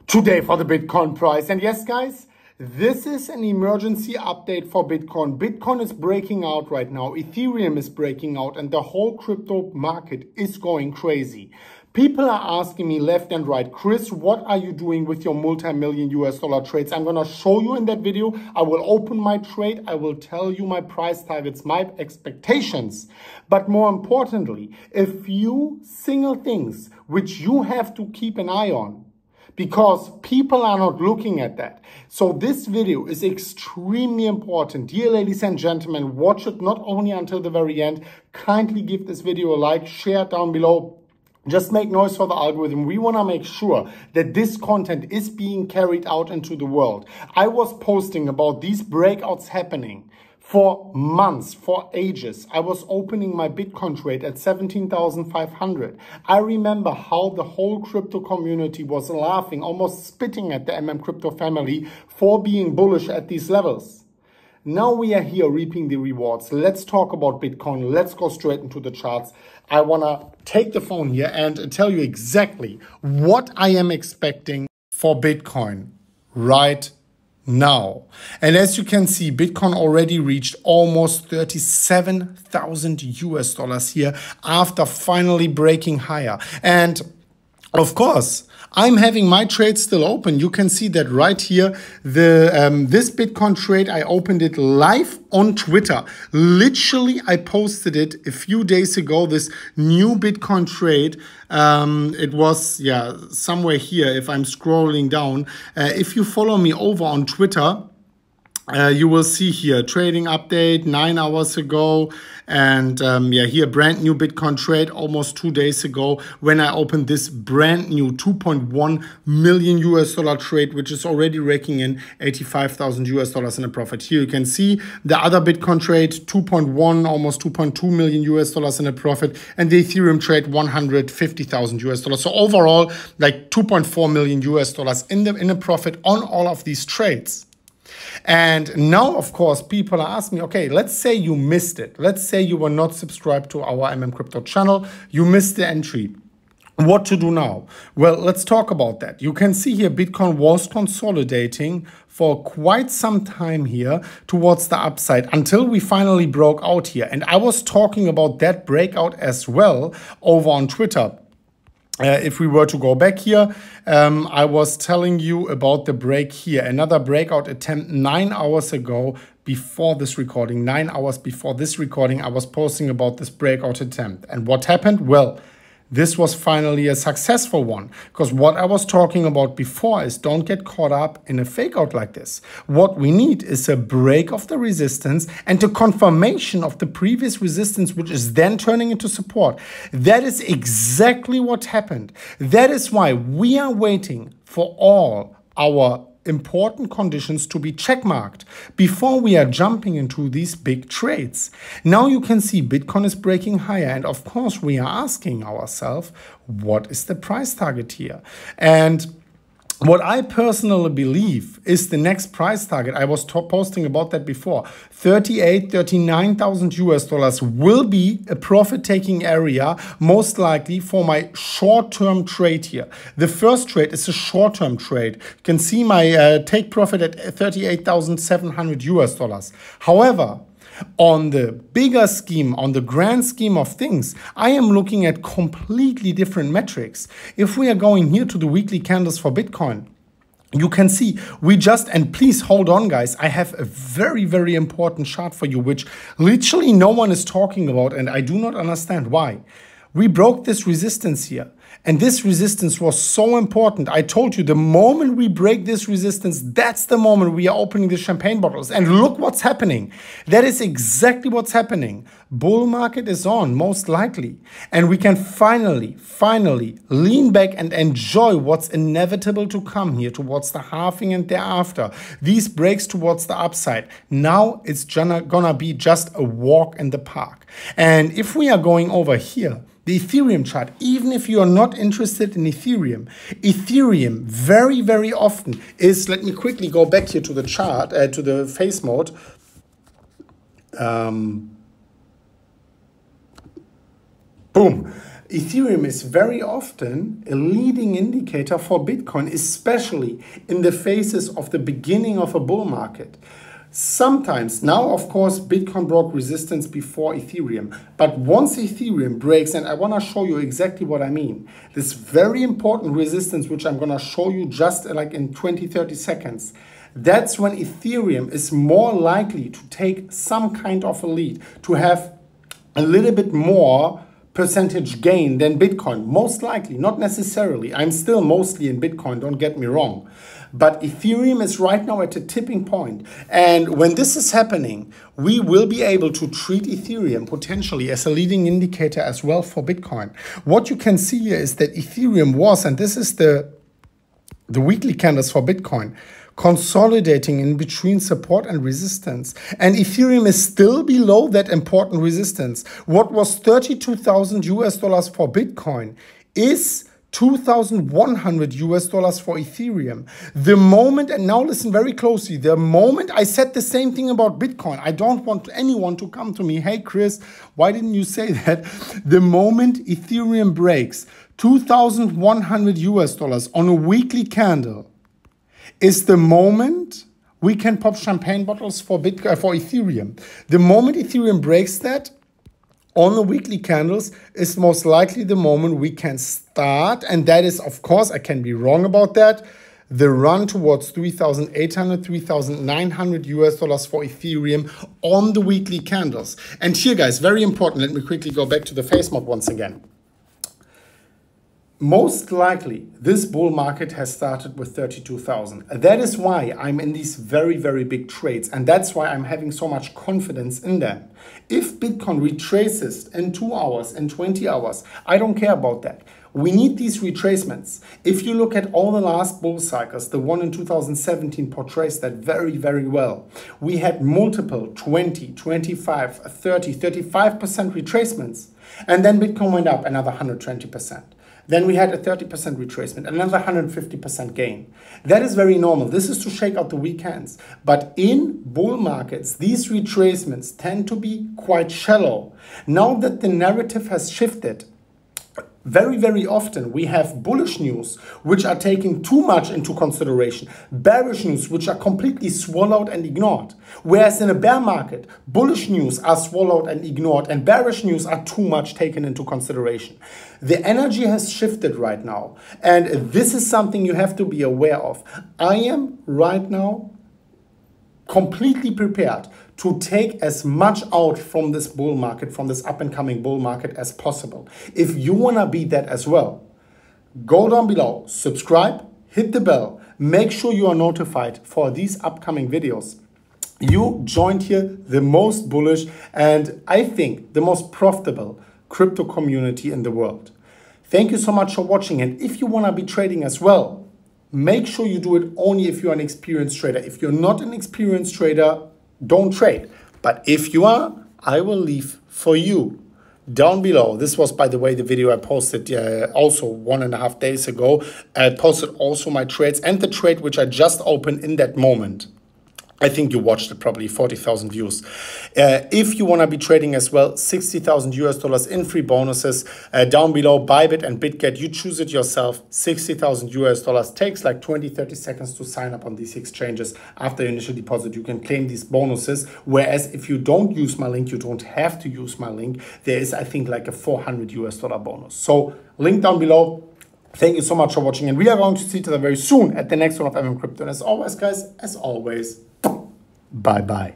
today for the Bitcoin price. And yes, guys, this is an emergency update for Bitcoin. Bitcoin is breaking out right now. Ethereum is breaking out and the whole crypto market is going crazy. People are asking me left and right, Chris, what are you doing with your multi-million US dollar trades? I'm going to show you in that video. I will open my trade. I will tell you my price targets, my expectations. But more importantly, a few single things which you have to keep an eye on, because people are not looking at that. So this video is extremely important. Dear ladies and gentlemen, watch it not only until the very end. Kindly give this video a like, share it down below. Just make noise for the algorithm. We want to make sure that this content is being carried out into the world. I was posting about these breakouts happening for months, for ages. I was opening my Bitcoin trade at 17,500. I remember how the whole crypto community was laughing, almost spitting at the MMCrypto family for being bullish at these levels. Now we are here reaping the rewards. Let's talk about Bitcoin. Let's go straight into the charts. I want to take the phone here and tell you exactly what I am expecting for Bitcoin right now. And as you can see, Bitcoin already reached almost 37,000 US dollars here after finally breaking higher. And of course, I'm having my trade still open. You can see that right here. This Bitcoin trade, I opened it live on Twitter. Literally, I posted it a few days ago, this new Bitcoin trade. It was, somewhere here, if I'm scrolling down. If you follow me over on Twitter, you will see here trading update 9 hours ago, and here brand new Bitcoin trade almost 2 days ago when I opened this brand new 2.1 million US dollar trade, which is already raking in 85,000 US dollars in a profit. Here you can see the other Bitcoin trade 2.1, almost 2.2 million US dollars in a profit, and the Ethereum trade 150,000 US dollars. So overall, like 2.4 million US dollars in a profit on all of these trades. And now, of course, people are asking me, okay, let's say you missed it. Let's say you were not subscribed to our MMCrypto channel. You missed the entry. What to do now? Well, let's talk about that. You can see here Bitcoin was consolidating for quite some time here towards the upside until we finally broke out here. And I was talking about that breakout as well over on Twitter. If we were to go back here, I was telling you about the break here. Another breakout attempt 9 hours ago before this recording. 9 hours before this recording, I was posting about this breakout attempt. And what happened? Well, this was finally a successful one, because what I was talking about before is don't get caught up in a fake out like this. What we need is a break of the resistance and a confirmation of the previous resistance, which is then turning into support. That is exactly what happened. That is why we are waiting for all our important conditions to be checkmarked before we are jumping into these big trades. Now you can see Bitcoin is breaking higher, and of course we are asking ourselves, what is the price target here? And what I personally believe is the next price target, I was posting about that before, 39,000 US dollars will be a profit-taking area, most likely for my short-term trade here. The first trade is a short-term trade. You can see my take profit at 38,700 US dollars. However, on the bigger scheme, on the grand scheme of things, I am looking at completely different metrics. If we are going here to the weekly candles for Bitcoin, you can see we just, and please hold on guys, I have a very, very important chart for you, which literally no one is talking about, and I do not understand why. We broke this resistance here. And this resistance was so important. I told you the moment we break this resistance, that's the moment we are opening the champagne bottles. And look what's happening. That is exactly what's happening. Bull market is on, most likely. And we can finally lean back and enjoy what's inevitable to come here towards the halving and thereafter. These breaks towards the upside. Now it's gonna be just a walk in the park. And if we are going over here, the Ethereum chart, even if you are not interested in Ethereum, Ethereum very, very often is, let me quickly go back here to the chart, to the face mode. Boom. Ethereum is very often a leading indicator for Bitcoin, especially in the phases of the beginning of a bull market. Sometimes, now of course, Bitcoin broke resistance before Ethereum, but once Ethereum breaks, and I want to show you exactly what I mean, this very important resistance, which I'm going to show you just like in 20-30 seconds, that's when Ethereum is more likely to take some kind of a lead, to have a little bit more percentage gain than Bitcoin. Most likely, not necessarily. I'm still mostly in Bitcoin, don't get me wrong. But Ethereum is right now at a tipping point. And when this is happening, we will be able to treat Ethereum potentially as a leading indicator as well for Bitcoin. What you can see here is that Ethereum was, and this is the weekly candles for Bitcoin, consolidating in between support and resistance. And Ethereum is still below that important resistance. What was 32,000 US dollars for Bitcoin is 2,100 US dollars for Ethereum. The moment, and now listen very closely, the moment I said the same thing about Bitcoin, I don't want anyone to come to me, hey Chris, why didn't you say that? The moment Ethereum breaks 2,100 US dollars on a weekly candle, is the moment we can pop champagne bottles for Ethereum. The moment Ethereum breaks that on the weekly candles is most likely the moment we can start, and that is, of course, I can be wrong about that, the run towards 3,800, 3,900 US dollars for Ethereum on the weekly candles. And here, guys, very important, let me quickly go back to the face map once again. Most likely, this bull market has started with 32,000. That is why I'm in these very, very big trades. And that's why I'm having so much confidence in them. If Bitcoin retraces in 2 hours, in 20 hours, I don't care about that. We need these retracements. If you look at all the last bull cycles, the one in 2017 portrays that very, very well. We had multiple 20, 25, 30, 35% retracements. And then Bitcoin went up another 120%. Then we had a 30% retracement, another 150% gain. That is very normal. This is to shake out the weekends. But in bull markets, these retracements tend to be quite shallow. Now that the narrative has shifted, very, very often we have bullish news which are taking too much into consideration, bearish news which are completely swallowed and ignored. Whereas in a bear market, bullish news are swallowed and ignored and bearish news are too much taken into consideration. The energy has shifted right now, and this is something you have to be aware of. I am right now completely prepared to take as much out from this bull market, from this up and coming bull market as possible. If you want to be that as well, go down below, subscribe, hit the bell, make sure you are notified for these upcoming videos. You joined here the most bullish and I think the most profitable crypto community in the world. Thank you so much for watching, and if you want to be trading as well, make sure you do it only if you're an experienced trader. If you're not an experienced trader, don't trade. But if you are, I will leave for you down below. This was, by the way, the video I posted also 1.5 days ago. I posted also my trades and the trade which I just opened in that moment. I think you watched it, probably 40,000 views. If you want to be trading as well, 60,000 US dollars in free bonuses down below. Bybit and BitGet, you choose it yourself. 60,000 US dollars takes like 20-30 seconds to sign up on these exchanges. After your initial deposit, you can claim these bonuses. Whereas if you don't use my link, you don't have to use my link. There is, I think, like a 400 US dollar bonus. So link down below. Thank you so much for watching, and we are going to see each other very soon at the next one of MMCrypto. And as always, guys, as always, bye-bye.